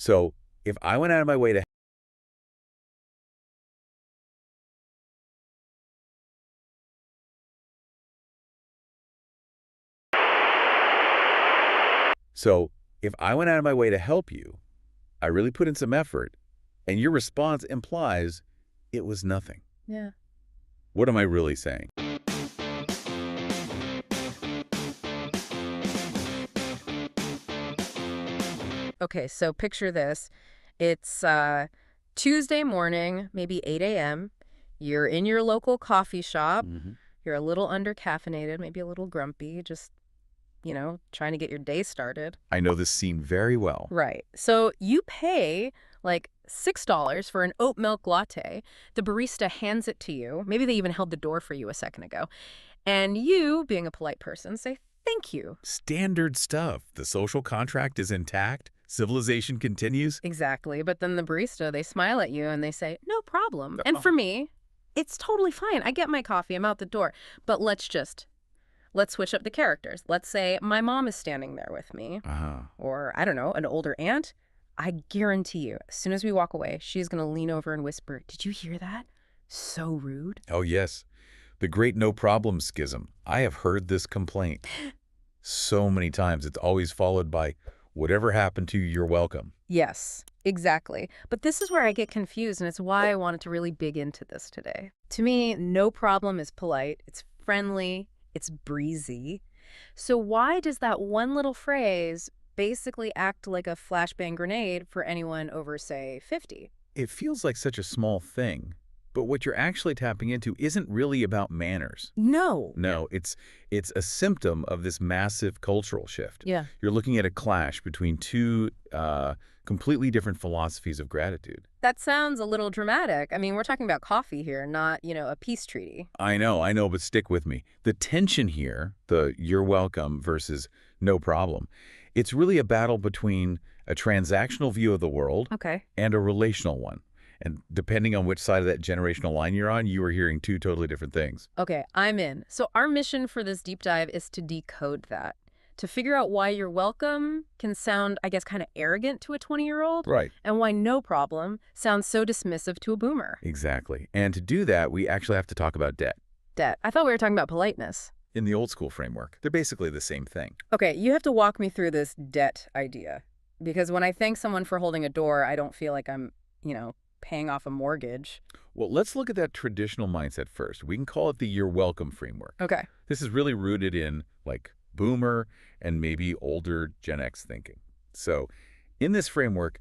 So if I went out of my way to So if I went out of my way to help you, I really put in some effort, and your response implies it was nothing. Yeah. What am I really saying? Okay, so picture this. It's Tuesday morning, maybe 8 a.m. You're in your local coffee shop. Hmm. You're a little undercaffeinated, maybe a little grumpy, just, trying to get your day started. I know this scene very well. Right. So you pay like $6 for an oat milk latte. The barista hands it to you. Maybe they even held the door for you a second ago. And you, being a polite person, say, thank you. Standard stuff. The social contract is intact. Civilization continues. Exactly. But then the barista, they smile at you and they say, no problem. And for me, it's totally fine. I get my coffee. I'm out the door. But let's switch up the characters. Let's say my mom is standing there with me. Or, I don't know, an older aunt. I guarantee you, as soon as we walk away, she's going to lean over and whisper, did you hear that? So rude. Oh, yes. The great no problem schism. I have heard this complaint so many times. It's always followed by, whatever happened to you, you're welcome. Yes, exactly. But this is where I get confused, and it's why I wanted to really dig into this today. To me, no problem is polite. It's friendly. It's breezy. So why does that one little phrase basically act like a flashbang grenade for anyone over, say, 50? It feels like such a small thing, but what you're actually tapping into isn't really about manners. No. No, it's a symptom of this massive cultural shift. Yeah. You're looking at a clash between two completely different philosophies of gratitude. That sounds a little dramatic. I mean, we're talking about coffee here, not, a peace treaty. I know, but stick with me. The tension here, the you're welcome versus no problem, it's really a battle between a transactional view of the world and a relational one. And depending on which side of that generational line you're on, you are hearing two totally different things. Okay, I'm in. So our mission for this deep dive is to decode that, to figure out why you're welcome can sound, I guess, kind of arrogant to a 20-year-old. Right. And why no problem sounds so dismissive to a boomer. Exactly. And to do that, we actually have to talk about debt. Debt. I thought we were talking about politeness. In the old school framework, they're basically the same thing. Okay, you have to walk me through this debt idea. Because when I thank someone for holding a door, I don't feel like I'm, paying off a mortgage. Well, let's look at that traditional mindset first. We can call it the you're welcome framework. Okay. This is really rooted in, like, boomer and maybe older Gen X thinking. So in this framework,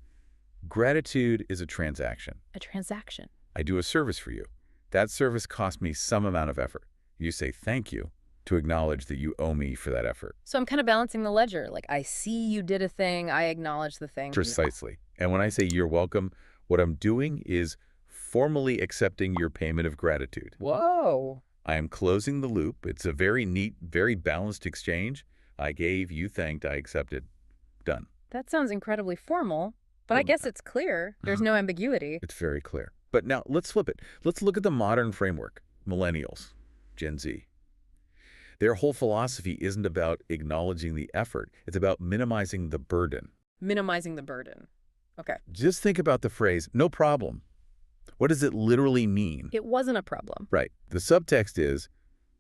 gratitude is a transaction. A transaction. I do a service for you. That service cost me some amount of effort. You say thank you to acknowledge that you owe me for that effort. So I'm kind of balancing the ledger. Like, I see you did a thing, I acknowledge the thing. Precisely. And when I say you're welcome, what I'm doing is formally accepting your payment of gratitude. Whoa. I am closing the loop. It's a very neat, very balanced exchange. I gave, you thanked, I accepted. Done. That sounds incredibly formal, but I guess it's clear. There's no ambiguity. It's very clear. But now let's flip it. Let's look at the modern framework. Millennials, Gen Z. Their whole philosophy isn't about acknowledging the effort. It's about minimizing the burden. Minimizing the burden. Okay. Just think about the phrase, no problem. What does it literally mean? It wasn't a problem. Right. The subtext is,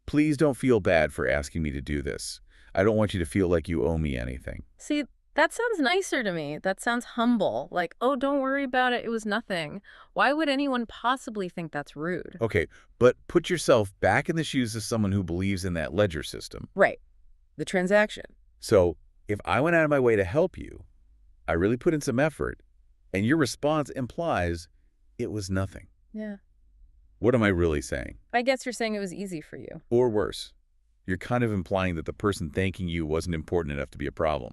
please don't feel bad for asking me to do this. I don't want you to feel like you owe me anything. See, that sounds nicer to me. That sounds humble. Like, oh, don't worry about it. It was nothing. Why would anyone possibly think that's rude? Okay, but put yourself back in the shoes of someone who believes in that ledger system. Right. The transaction. So if I went out of my way to help you, I really put in some effort, and your response implies it was nothing. Yeah. What am I really saying? I guess you're saying it was easy for you. Or worse, you're kind of implying that the person thanking you wasn't important enough to be a problem.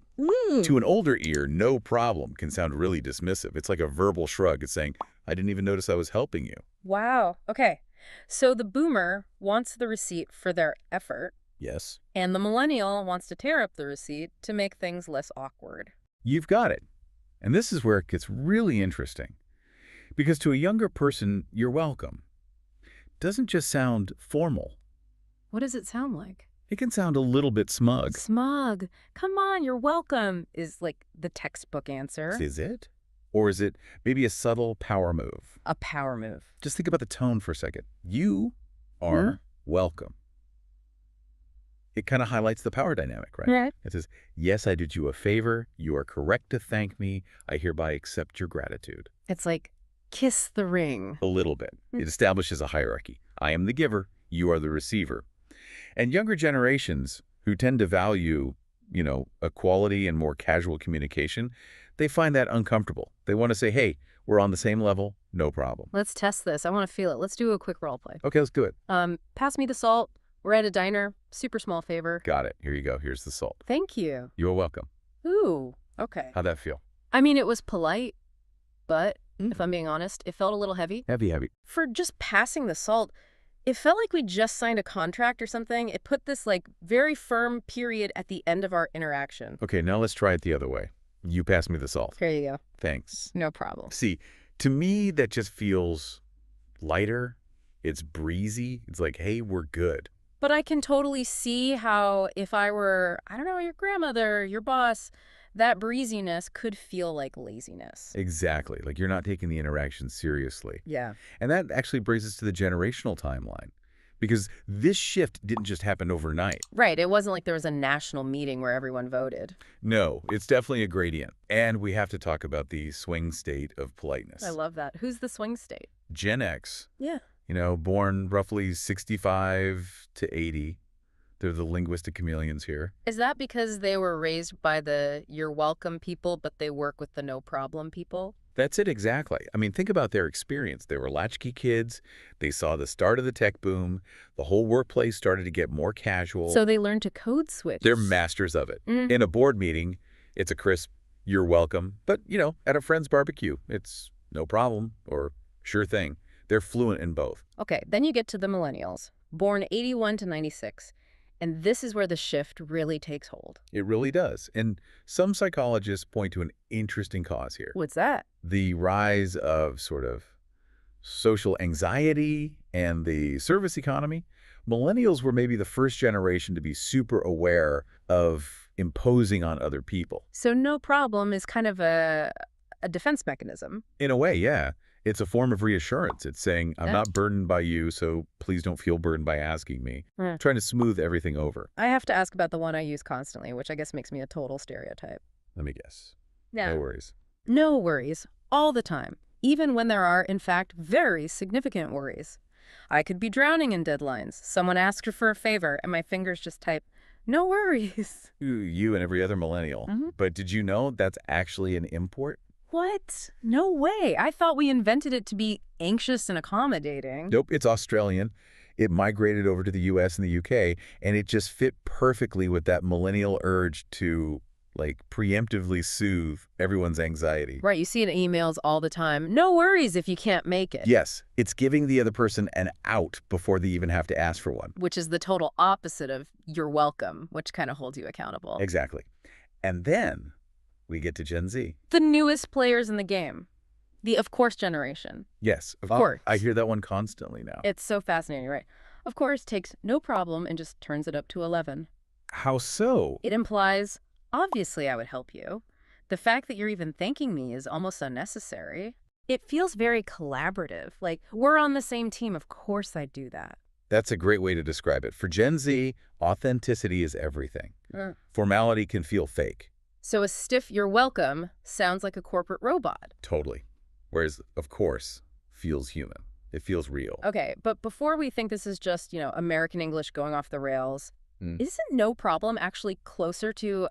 To an older ear, no problem can sound really dismissive. It's like a verbal shrug. It's saying, I didn't even notice I was helping you. Wow. Okay. So the boomer wants the receipt for their effort. Yes. And the millennial wants to tear up the receipt to make things less awkward. You've got it. And this is where it gets really interesting. Because to a younger person, you're welcome doesn't just sound formal. What does it sound like? It can sound a little bit smug. Smug. Come on, you're welcome is like the textbook answer. Is it? Or is it maybe a subtle power move? A power move. Just think about the tone for a second. You are welcome. It kind of highlights the power dynamic, right? Right. It says, yes, I did you a favor. You are correct to thank me. I hereby accept your gratitude. It's like, kiss the ring. A little bit. It establishes a hierarchy. I am the giver. You are the receiver. And younger generations who tend to value, equality and more casual communication, they find that uncomfortable. They want to say, hey, we're on the same level. No problem. Let's test this. I want to feel it. Let's do a quick role play. Okay, let's do it. Pass me the salt. We're at a diner. Super small favor. Got it. Here you go. Here's the salt. Thank you. You're welcome. Ooh, okay. How'd that feel? I mean, it was polite, but if I'm being honest, it felt a little heavy. Heavy. For just passing the salt, it felt like we just signed a contract or something. It put this, very firm period at the end of our interaction. Okay, now let's try it the other way. You pass me the salt. Here you go. Thanks. No problem. See, to me, that just feels lighter. It's breezy. It's like, hey, we're good. But I can totally see how if I were, I don't know, your grandmother, your boss, that breeziness could feel like laziness. Exactly. Like you're not taking the interaction seriously. Yeah. And that actually brings us to the generational timeline. Because this shift didn't just happen overnight. Right. It wasn't like there was a national meeting where everyone voted. No, it's definitely a gradient. And we have to talk about the swing state of politeness. I love that. Who's the swing state? Gen X. Yeah. Born roughly 65 to 80. They're the linguistic chameleons here. Is that because they were raised by the you're welcome people, but they work with the no problem people? That's it exactly. I mean, think about their experience. They were latchkey kids. They saw the start of the tech boom. The whole workplace started to get more casual. So they learned to code switch. They're masters of it. In a board meeting, it's a crisp, you're welcome. But, at a friend's barbecue, it's no problem or sure thing. They're fluent in both. Okay, then you get to the millennials, born 81 to 96. And this is where the shift really takes hold. It really does. And some psychologists point to an interesting cause here. What's that? The rise of sort of social anxiety and the service economy. Millennials were maybe the first generation to be super aware of imposing on other people. So no problem is kind of a defense mechanism. In a way, yeah. It's a form of reassurance. It's saying, I'm not burdened by you, so please don't feel burdened by asking me. Trying to smooth everything over. I have to ask about the one I use constantly, which I guess makes me a total stereotype. Let me guess. No worries. No worries. All the time. Even when there are, in fact, very significant worries. I could be drowning in deadlines. Someone asks for a favor, and my fingers just type, no worries. You and every other millennial. But did you know that's actually an import? What? No way. I thought we invented it to be anxious and accommodating. Nope, it's Australian. It migrated over to the US and the UK, and it just fit perfectly with that millennial urge to, preemptively soothe everyone's anxiety. Right, you see it in emails all the time. No worries if you can't make it. Yes, it's giving the other person an out before they even have to ask for one. Which is the total opposite of you're welcome, which kind of holds you accountable. Exactly. And then we get to Gen Z. The newest players in the game. The of course generation. Yes, of course. I hear that one constantly now. It's so fascinating, right? Of course takes no problem and just turns it up to 11. How so? It implies, obviously I would help you. The fact that you're even thanking me is almost unnecessary. It feels very collaborative. Like, we're on the same team. Of course I'd do that. That's a great way to describe it. For Gen Z, authenticity is everything. Formality can feel fake. So a stiff you're welcome sounds like a corporate robot. Totally. Whereas, of course, feels human. It feels real. Okay, but before we think this is just, American English going off the rails, isn't no problem actually closer to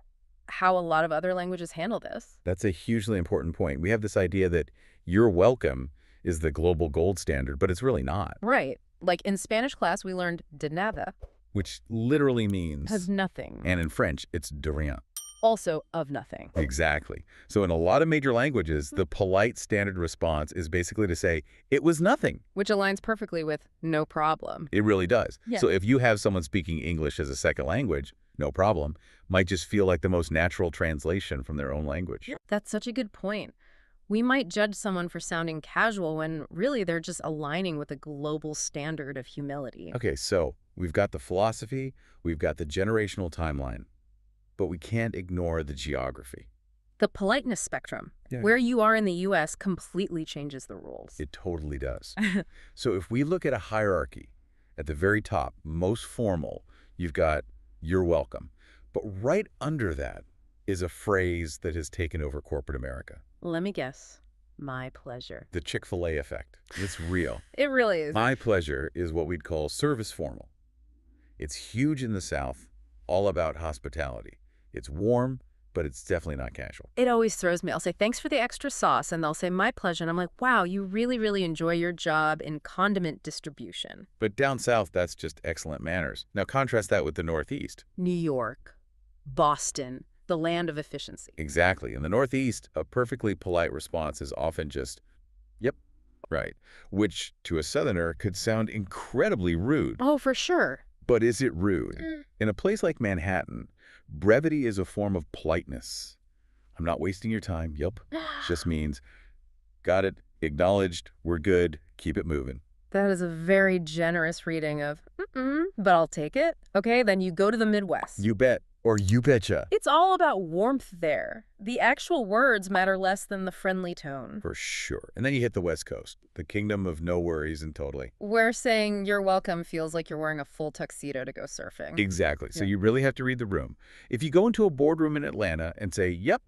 how a lot of other languages handle this? That's a hugely important point. We have this idea that you're welcome is the global gold standard, but it's really not. Right. Like in Spanish class, we learned de nada. Which literally means... Has nothing. And in French, it's de rien. Also of nothing. Exactly. So in a lot of major languages, the polite standard response is basically to say, it was nothing. Which aligns perfectly with no problem. It really does. Yeah. So if you have someone speaking English as a second language, no problem, might just feel like the most natural translation from their own language. That's such a good point. We might judge someone for sounding casual when really they're just aligning with a global standard of humility. Okay, so we've got the philosophy, we've got the generational timeline. But we can't ignore the geography. The politeness spectrum, Yeah. where you are in the U.S., completely changes the rules. It totally does. So if we look at a hierarchy, at the very top, most formal, you've got "you're welcome." But right under that is a phrase that has taken over corporate America. Let me guess. My pleasure. The Chick-fil-A effect. It's real. It really is. My pleasure is what we'd call service formal. It's huge in the South, all about hospitality. It's warm, but it's definitely not casual. It always throws me. I'll say, thanks for the extra sauce, and they'll say, my pleasure. And I'm like, wow, you really, really enjoy your job in condiment distribution. But down South, that's just excellent manners. Now contrast that with the Northeast. New York, Boston, the land of efficiency. Exactly. In the Northeast, a perfectly polite response is often just, yep, right, which to a Southerner could sound incredibly rude. Oh, for sure. But is it rude? In a place like Manhattan, brevity is a form of politeness. I'm not wasting your time. Yup. Just means, got it, acknowledged, we're good, keep it moving. That is a very generous reading of, but I'll take it. Okay, then you go to the Midwest. You bet. Or you betcha. It's all about warmth there. The actual words matter less than the friendly tone. For sure. And then you hit the West Coast, the kingdom of no worries and totally. Where saying you're welcome feels like you're wearing a full tuxedo to go surfing. Exactly. So you really have to read the room. If you go into a boardroom in Atlanta and say, yep,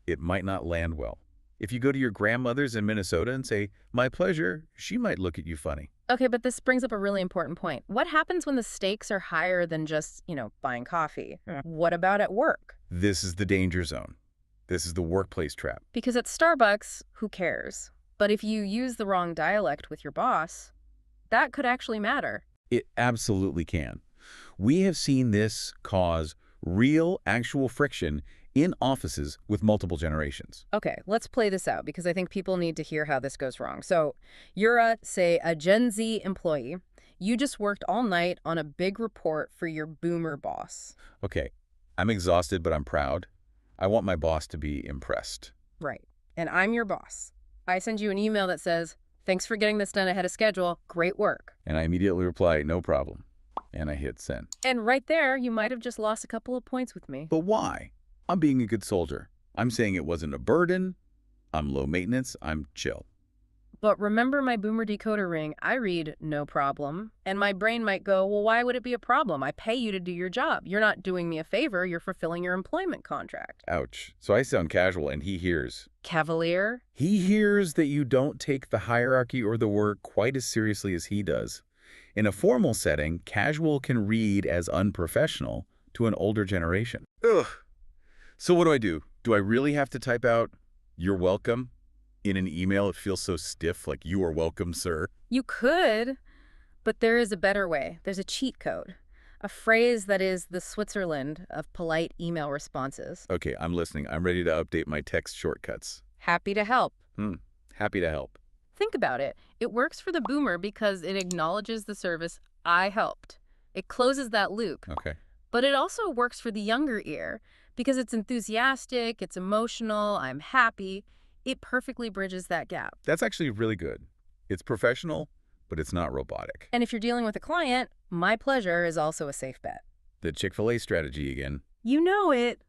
it might not land well. If you go to your grandmother's in Minnesota and say, my pleasure, she might look at you funny. Okay, but this brings up a really important point. What happens when the stakes are higher than just, buying coffee? What about at work? This is the danger zone. This is the workplace trap. Because at Starbucks, who cares? But if you use the wrong dialect with your boss, that could actually matter. It absolutely can. We have seen this cause real, actual friction in offices with multiple generations. Okay, let's play this out because I think people need to hear how this goes wrong. So you're, say, a Gen Z employee. You just worked all night on a big report for your boomer boss. Okay, I'm exhausted, but I'm proud. I want my boss to be impressed. Right. And I'm your boss. I send you an email that says, thanks for getting this done ahead of schedule. Great work. And I immediately reply, no problem. And I hit send. And right there, you might have just lost a couple of points with me. But why? I'm being a good soldier. I'm saying it wasn't a burden. I'm low maintenance. I'm chill. But remember my boomer decoder ring, I read no problem. And my brain might go, well, why would it be a problem? I pay you to do your job. You're not doing me a favor. You're fulfilling your employment contract. Ouch. So I sound casual and he hears. Cavalier? He hears that you don't take the hierarchy or the work quite as seriously as he does. In a formal setting, casual can read as unprofessional to an older generation. Ugh. So what do? Do I really have to type out, you're welcome, in an email? It feels so stiff, like you are welcome, sir. You could, but there is a better way. There's a cheat code, a phrase that is the Switzerland of polite email responses. Okay, I'm listening. I'm ready to update my text shortcuts. Happy to help. Happy to help. Think about it. It works for the boomer because it acknowledges the service I helped. It closes that loop. Okay. But it also works for the younger ear because it's enthusiastic, it's emotional, I'm happy. It perfectly bridges that gap. That's actually really good. It's professional, but it's not robotic. And if you're dealing with a client, my pleasure is also a safe bet. The Chick-fil-A strategy again. You know it.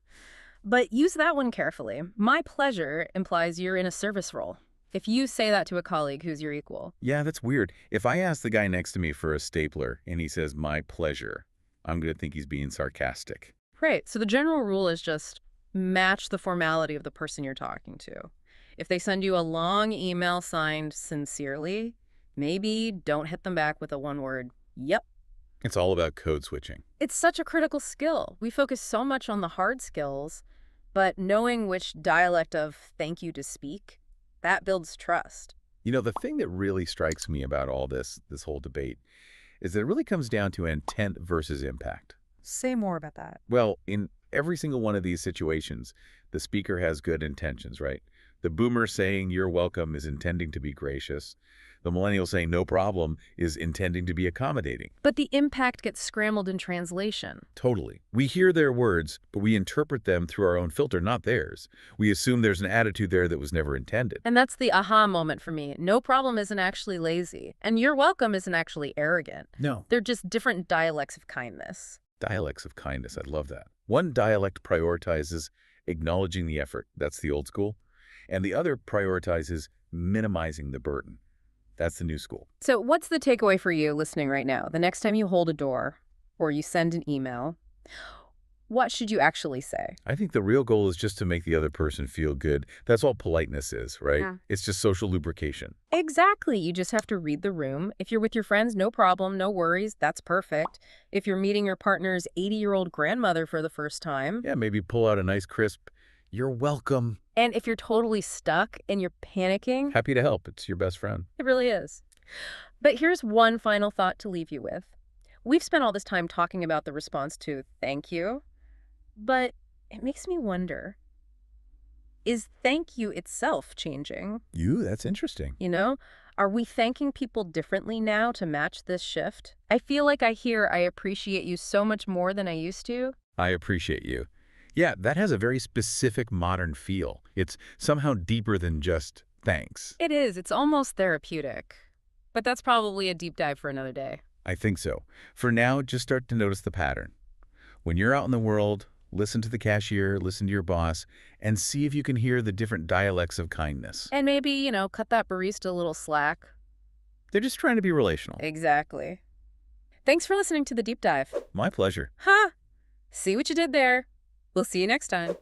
But use that one carefully. My pleasure implies you're in a service role. If you say that to a colleague who's your equal. Yeah, that's weird. If I ask the guy next to me for a stapler and he says, my pleasure, I'm going to think he's being sarcastic. Right. So the general rule is just match the formality of the person you're talking to. If they send you a long email signed sincerely, maybe don't hit them back with a one-word, yep. It's all about code switching. It's such a critical skill. We focus so much on the hard skills, but knowing which dialect of thank you to speak, that builds trust. You know, the thing that really strikes me about all this whole debate, is that it really comes down to intent versus impact. Say more about that. Well, in every single one of these situations, the speaker has good intentions, right? The boomer saying you're welcome is intending to be gracious. The millennial saying no problem is intending to be accommodating. But the impact gets scrambled in translation. Totally. We hear their words, but we interpret them through our own filter, not theirs. We assume there's an attitude there that was never intended. And that's the aha moment for me. No problem isn't actually lazy, and you're welcome isn't actually arrogant. No. They're just different dialects of kindness. Dialects of kindness. I love that. One dialect prioritizes acknowledging the effort. That's the old school. And the other prioritizes minimizing the burden. That's the new school. So what's the takeaway for you listening right now? The next time you hold a door or you send an email, what should you actually say? I think the real goal is just to make the other person feel good. That's all politeness is, right? Yeah. It's just social lubrication. Exactly. You just have to read the room. If you're with your friends, no problem, no worries. That's perfect. If you're meeting your partner's 80-year-old grandmother for the first time. Yeah, maybe pull out a nice crisp, "You're welcome." And if you're totally stuck and you're panicking. Happy to help. It's your best friend. It really is. But here's one final thought to leave you with. We've spent all this time talking about the response to thank you, but it makes me wonder, is thank you itself changing? That's interesting. You know, are we thanking people differently now to match this shift? I feel like I hear I appreciate you so much more than I used to. I appreciate you. Yeah, that has a very specific modern feel. It's somehow deeper than just thanks. It is. It's almost therapeutic. But that's probably a deep dive for another day. I think so. For now, just start to notice the pattern. When you're out in the world, listen to the cashier, listen to your boss, and see if you can hear the different dialects of kindness. And maybe, cut that barista a little slack. They're just trying to be relational. Exactly. Thanks for listening to The Deep Dive. My pleasure. Ha! See what you did there. We'll see you next time.